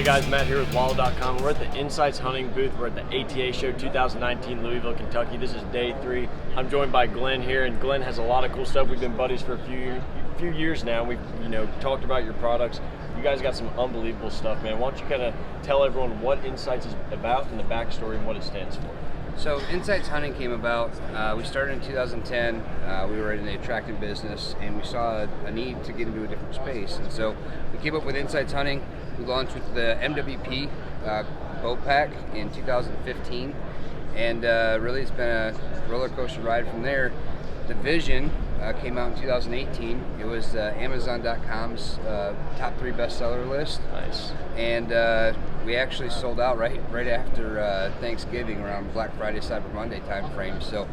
guys, Matt here with Wahlow.com. We're at the Insights Hunting booth. We're at the ATA Show 2019, Louisville, Kentucky. This is day 3. I'm joined by Glenn here, and Glenn has a lot of cool stuff. We've been buddies for a few years now. We've talked about your products. You guys got some unbelievable stuff, man. Why don't you kind of tell everyone what Insights is about and the backstory and what it stands for? So Insights Hunting came about, we started in 2010, we were in the attractant business, and we saw a need to get into a different space. And so we came up with Insights Hunting. We launched with the MWP boat pack in 2015, and really it's been a roller coaster ride from there. The Vision came out in 2018. It was Amazon.com's top 3 bestseller list. Nice. And we actually sold out right after Thanksgiving, around Black Friday, Cyber Monday time frame. So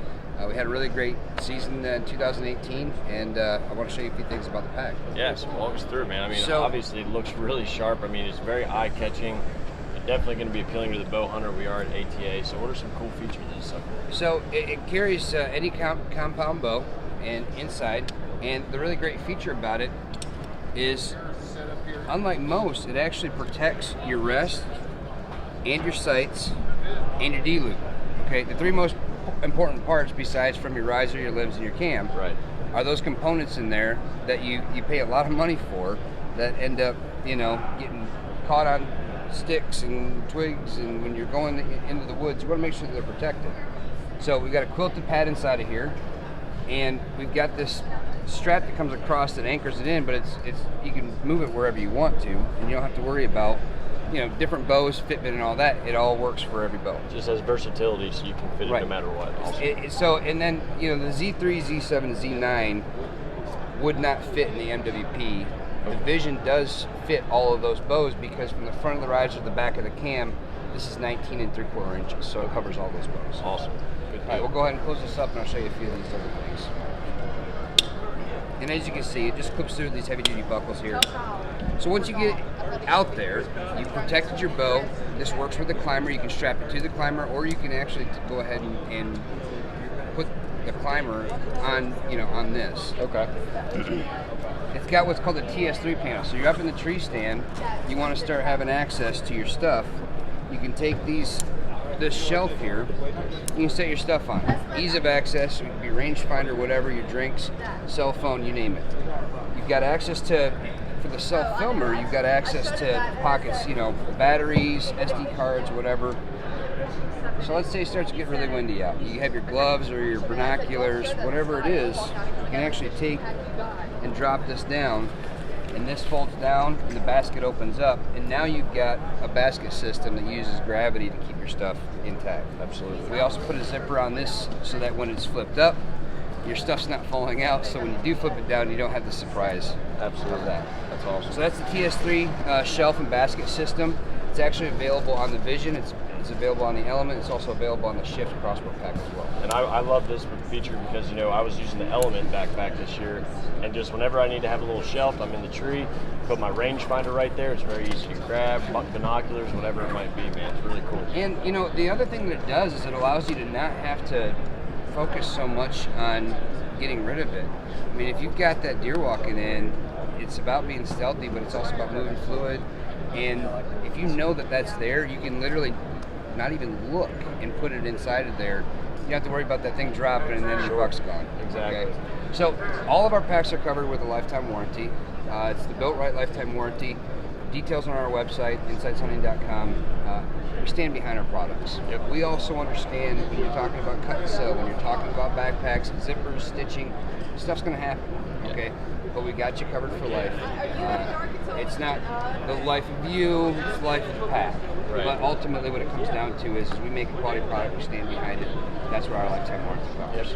we had a really great season in 2018, and I want to show you a few things about the pack. Yes, walk us through, man. I mean, obviously it looks really sharp. I mean, it's very eye-catching. Definitely going to be appealing to the bow hunter. We are at ATA. So what are some cool features of this sucker? So it carries any compound bow and inside, and the really great feature about it is, unlike most, it actually protects your rest and your sights and your D-loop. Okay, the 3 most important parts, besides from your riser, your limbs, and your cam, right, are those components in there that you pay a lot of money for, that end up getting caught on sticks and twigs, and when you're going into the woods, you want to make sure that they're protected. So we've got a quilted pad inside of here, and we've got this strap that comes across that anchors it in, but it's you can move it wherever you want to, and you don't have to worry about different bows, fitment, and all that. It all works for every bow. Just has versatility, so you can fit it no matter what. Also. And then the Z3, Z7, Z9 would not fit in the MWP. The Vision does fit all of those bows, because from the front of the riser to the back of the cam, this is 19 3/4 inches, so it covers all those bows. Awesome. Good. All right, we'll go ahead and close this up, and I'll show you a few of these other things. And as you can see, it just clips through these heavy-duty buckles here. So once you get out there, you've protected your bow. This works with the climber. You can strap it to the climber, or you can actually go ahead and put the climber on, on this. Okay. It's got what's called a TS3 panel. So you're up in the tree stand, you want to start having access to your stuff. You can take this shelf here, you can set your stuff on it. Ease of access, it could be rangefinder, whatever, your drinks, cell phone, you name it. You've got access to, for the self-filmer, you've got access to pockets, batteries, SD cards, whatever. So let's say it starts to get really windy out. You have your gloves or your binoculars, whatever it is, you can actually take and drop this down, and this folds down and the basket opens up, and now you've got a basket system that uses gravity to keep your stuff intact. Absolutely. We also put a zipper on this so that when it's flipped up, your stuff's not falling out, so when you do flip it down, you don't have the surprise of that. That's awesome. So that's the TS3 shelf and basket system. It's actually available on the Vision. It's available on the Element. It's also available on the Shift crossbow pack as well. And I love this feature because, I was using the Element backpack this year, and just whenever I need to have a little shelf, I'm in the tree, put my rangefinder right there. It's very easy to grab, binoculars, whatever it might be, man. It's really cool. And, the other thing that it does is it allows you to not have to focus so much on getting rid of it. I mean, if you've got that deer walking in, it's about being stealthy, but it's also about moving fluid. And if you know that that's there, you can literally not even look and put it inside of there. You don't have to worry about that thing dropping and then your buck's gone. Exactly. Okay? So all of our packs are covered with a lifetime warranty. It's the Built Right lifetime warranty. Details on our website, insightshunting.com. We stand behind our products. Yep. We also understand when you're talking about cut and sew, when you're talking about backpacks, zippers, stitching, stuff's going to happen. Okay. But we got you covered for life. It's not the life of you, it's the life of the pack. Right. But ultimately what it comes down to is we make a quality product, we stand behind it. That's where our lifetime warranty covers.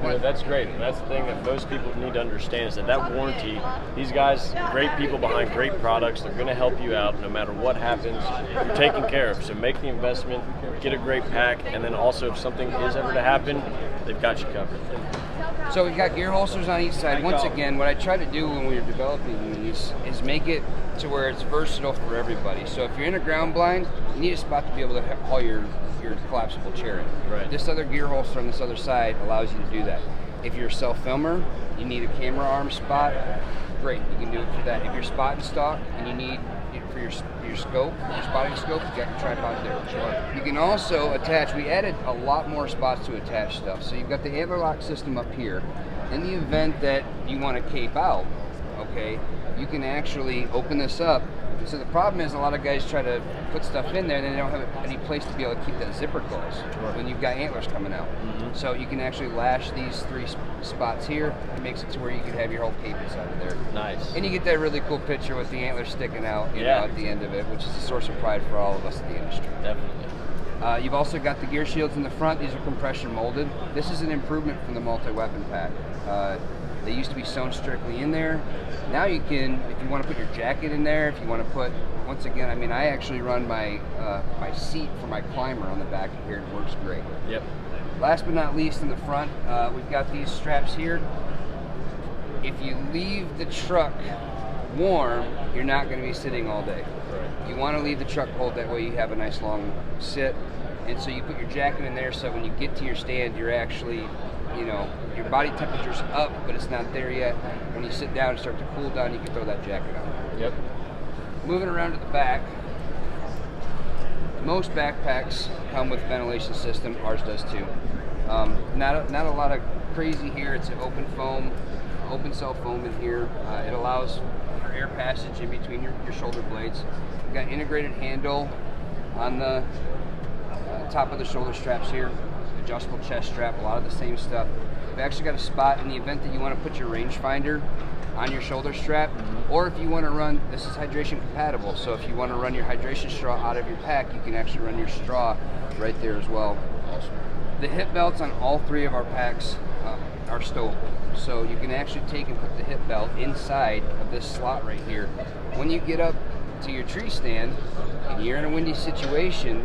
Yep. That's great. And that's the thing that most people need to understand is that warranty, these guys, great people behind great products, they're going to help you out no matter what happens. You're taken care of. So make the investment, get a great pack, and then also if something is ever to happen, they've got you covered. So we've got gear holsters on each side. Once again, what I try to do when we were developing these is make it to where it's versatile for everybody. So if you're in a ground blind, you need a spot to be able to haul your collapsible chair in. Right. This other gear holster on this other side allows you to do that. If you're a self-filmer, you need a camera arm spot, great, you can do it for that. If you're spot and stock and you need your scope, your spotting scope. You got your tripod there. Sure. You can also attach. We added a lot more spots to attach stuff. So you've got the antler lock system up here. In the event that you want to cape out, okay, you can actually open this up. So the problem is a lot of guys try to put stuff in there and they don't have any place to be able to keep that zipper closed when you've got antlers coming out. So you can actually lash these 3 spots here. It makes it to where you can have your whole cape inside of there. Nice. And you get that really cool picture with the antlers sticking out, you know, at the end of it, which is a source of pride for all of us in the industry. Definitely. You've also got the gear shields in the front. These are compression molded. This is an improvement from the multi-weapon pack. They used to be sewn strictly in there. Now you can, if you want to put your jacket in there, if you want to put, once again, I mean, I actually run my my seat for my climber on the back of here. It works great. Yep. Last but not least, in the front, we've got these straps here. If you leave the truck warm, you're not going to be sitting all day. Right. You want to leave the truck cold, that way you have a nice long sit. And so you put your jacket in there, so when you get to your stand, you're actually, you know, your body temperature's up, but it's not there yet. When you sit down and start to cool down, you can throw that jacket on. Yep. Moving around to the back, most backpacks come with ventilation system. Ours does too. Not a lot of crazy here. It's an open foam, open cell foam in here. It allows for air passage in between your shoulder blades. We've got integrated handle on the top of the shoulder straps here. Adjustable chest strap, a lot of the same stuff. We've actually got a spot in the event that you want to put your rangefinder on your shoulder strap, or if you want to run, this is hydration compatible, so if you want to run your hydration straw out of your pack, you can actually run your straw right there as well. Awesome. The hip belts on all 3 of our packs are stowable, so you can actually take and put the hip belt inside of this slot right here. When you get up to your tree stand and you're in a windy situation,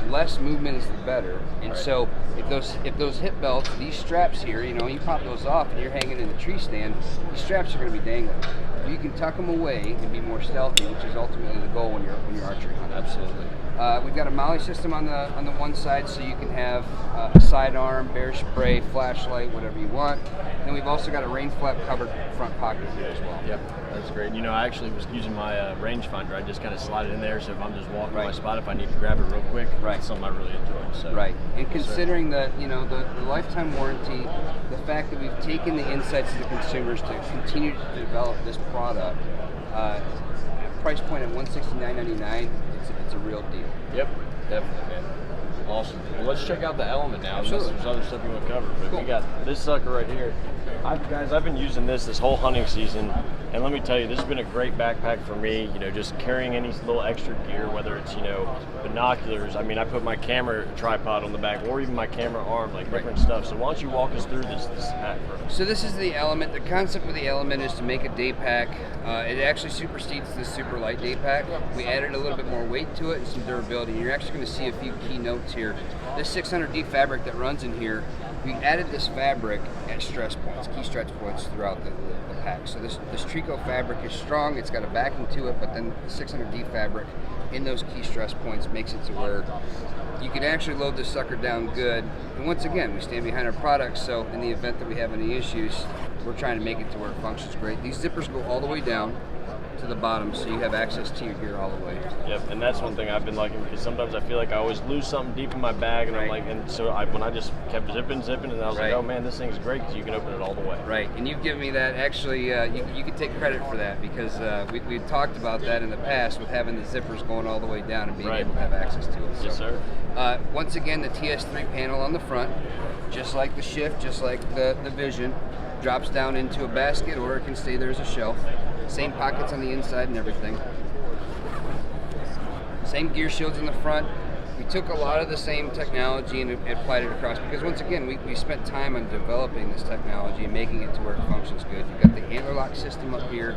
less movement is the better. And so if those hip belts, these straps here, you know, you pop those off and you're hanging in the tree stand, these straps are going to be dangling. You can tuck them away and be more stealthy, which is ultimately the goal when you're archery hunting. Absolutely. We've got a molly system on the one side, so you can have a sidearm, bear spray, flashlight, whatever you want. And we've also got a Rainfly covered front pocket here as well. Yep, that's great. You know, I actually was using my rangefinder. I just kind of slide it in there, so if I'm just walking my spot, if I need to grab it real quick, it's something I really enjoy. So. Right, and considering the lifetime warranty, the fact that we've taken the insights of the consumers to continue to develop this product, price point at $169.99, it's a real deal. Yep, definitely, man. Awesome. Well, let's check out the Element now. Absolutely. There's other stuff you want to cover, but Cool. we got this sucker right here. I've been using this whole hunting season, and let me tell you, this has been a great backpack for me. You know, just carrying any little extra gear, whether it's, you know, binoculars. I mean, I put my camera tripod on the back, or even my camera arm, like different stuff. So why don't you walk us through this pack for us? So this is the Element. The concept of the Element is to make a day pack. It actually supersedes the super light day pack. We added a little bit more weight to it and some durability. You're actually going to see a few key notes here. This 600D fabric that runs in here, we added this fabric at stress points, key stress points throughout the pack. So this Trico fabric is strong, it's got a backing to it, but then the 600D fabric in those key stress points makes it to where you can actually load this sucker down good. And once again, we stand behind our products, so in the event that we have any issues, we're trying to make it to where it functions great. These zippers go all the way down to the bottom, so you have access to your gear all the way. Yep, and that's one thing I've been liking, because sometimes I feel like I always lose something deep in my bag, and I'm like, and so when I just kept zipping, and I was like, oh man, this thing's great because you can open it all the way. Right, and you've given me that. Actually, you can take credit for that, because we talked about that in the past with having the zippers going all the way down and being able to have access to it. So, yes, sir. Once again, the TS3 panel on the front, just like the Shift, just like the Vision, drops down into a basket, or it can stay there as a shelf. Same pockets on the inside and everything. Same gear shields in the front. We took a lot of the same technology and applied it across, because once again, we spent time on developing this technology and making it to where it functions good. You've got the antler lock system up here.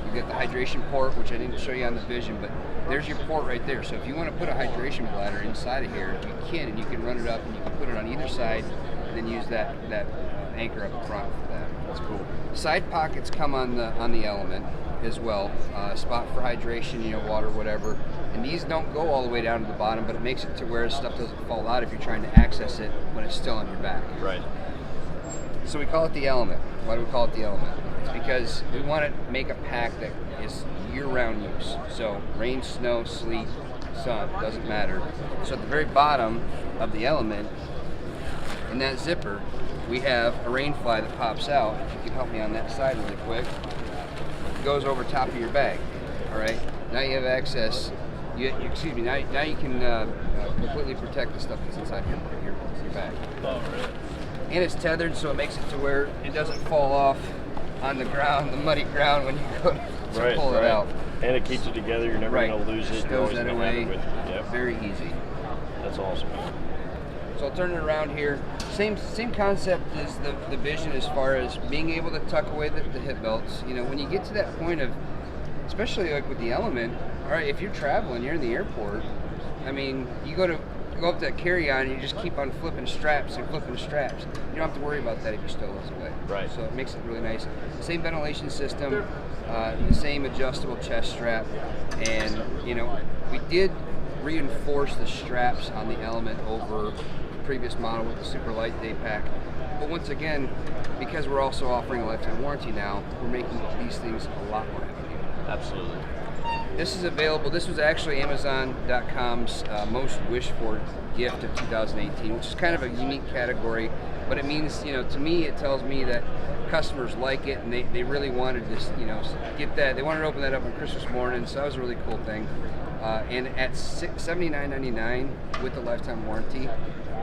You've got the hydration port, which I didn't show you on the Vision, but there's your port right there. So if you want to put a hydration bladder inside of here, you can, and you can run it up and you can put it on either side and then use that anchor up front for that. That's cool. Side pockets come on the Element as well. Spot for hydration, you know, water, whatever. And these don't go all the way down to the bottom, but it makes it to where stuff doesn't fall out if you're trying to access it when it's still on your back. Right. So we call it the Element. Why do we call it the Element? because we want to make a pack that is year-round use. So rain, snow, sleet, sun, doesn't matter. So at the very bottom of the element, in that zipper, we have a Rainfly that pops out. If you can help me on that side really quick. It goes over top of your bag. All right. Now you have access. Now you can completely protect the stuff that's inside your bag. Oh, really? And it's tethered, so it makes it to where it doesn't fall off on the ground, the muddy ground, when you go to pull it out. And it keeps it together. You're never going to lose it. Stows that away. Yep. Very easy. That's awesome. So I'll turn it around here. Same concept as the Vision, as far as being able to tuck away the hip belts. You know, when you get to that point of, especially like with the Element, all right, if you're traveling, you're in the airport, I mean, you go up to that carry-on and you just keep on flipping straps and flipping straps. You don't have to worry about that if you stow those away. Right. So it makes it really nice. Same ventilation system, the same adjustable chest strap, and you know, we did reinforce the straps on the Element over the previous model with the super light day pack. But once again, because we're also offering a lifetime warranty now, we're making these things a lot more heavy duty. Absolutely. This is available. This was actually Amazon.com's most wished for gift of 2018, which is kind of a unique category, but it means, you know, to me, it tells me that customers like it and they really wanted this, you know, get that. They wanted to open that up on Christmas morning, so that was a really cool thing. And at $79.99 with the lifetime warranty,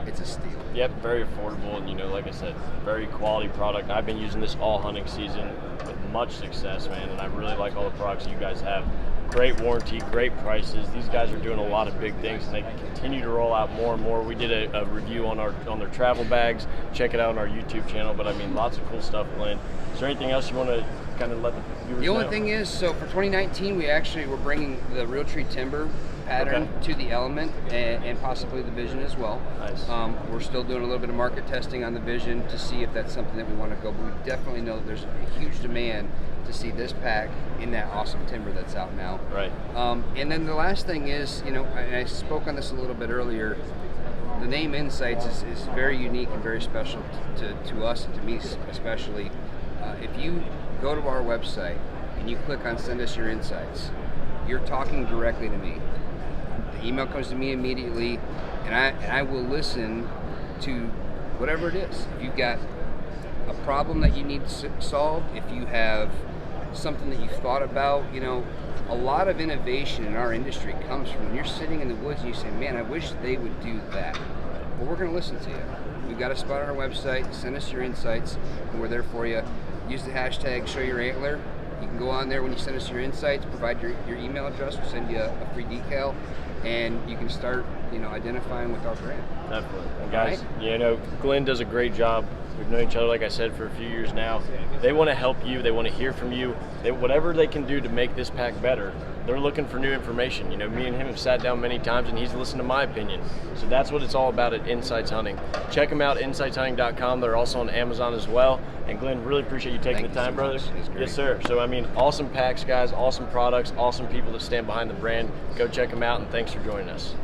it's a steal. Yep, very affordable, and you know, like I said, very quality product. I've been using this all hunting season with much success, man, and I really like all the products you guys have. Great warranty, great prices. These guys are doing a lot of big things, and they continue to roll out more and more. We did a review on their travel bags. Check it out on our YouTube channel. But I mean, lots of cool stuff, Glenn. Is there anything else you want to kind of let the viewers know? The only thing is, so for 2019, we're bringing the Realtree timber pattern to the Element and possibly the Vision as well. Nice. We're still doing a little bit of market testing on the Vision to see if that's something that we want to go, but we definitely know that there's a huge demand to see this pack in that awesome timber that's out now. Right. And then the last thing is, you know, I spoke on this a little bit earlier, the name Insights is very unique and very special to us and to me especially. If you go to our website and you click on Send Us Your Insights, you're talking directly to me. The email comes to me immediately, and I will listen to whatever it is. If you've got a problem that you need solved, if you have something that you've thought about, you know, a lot of innovation in our industry comes from when you're sitting in the woods and you say, man, I wish they would do that. Well, we're going to listen to you. We've got a spot on our website. Send us your insights, and we're there for you. Use the hashtag Show Your Antler. You can go on there when you send us your insights, provide your email address, we'll send you a free decal, and you can start, you know, identifying with our brand. Definitely. And guys, you know, Glenn does a great job. We've known each other, like I said, for a few years now. They want to help you. They want to hear from you. Whatever they can do to make this pack better, they're looking for new information. You know, me and him have sat down many times, and he's listened to my opinion. So that's what it's all about at Insights Hunting. Check them out, insightshunting.com. They're also on Amazon as well. And Glenn, really appreciate you taking the time, brother. Yes, sir. So, I mean, awesome packs, guys, awesome products, awesome people that stand behind the brand. Go check them out, and thanks for joining us.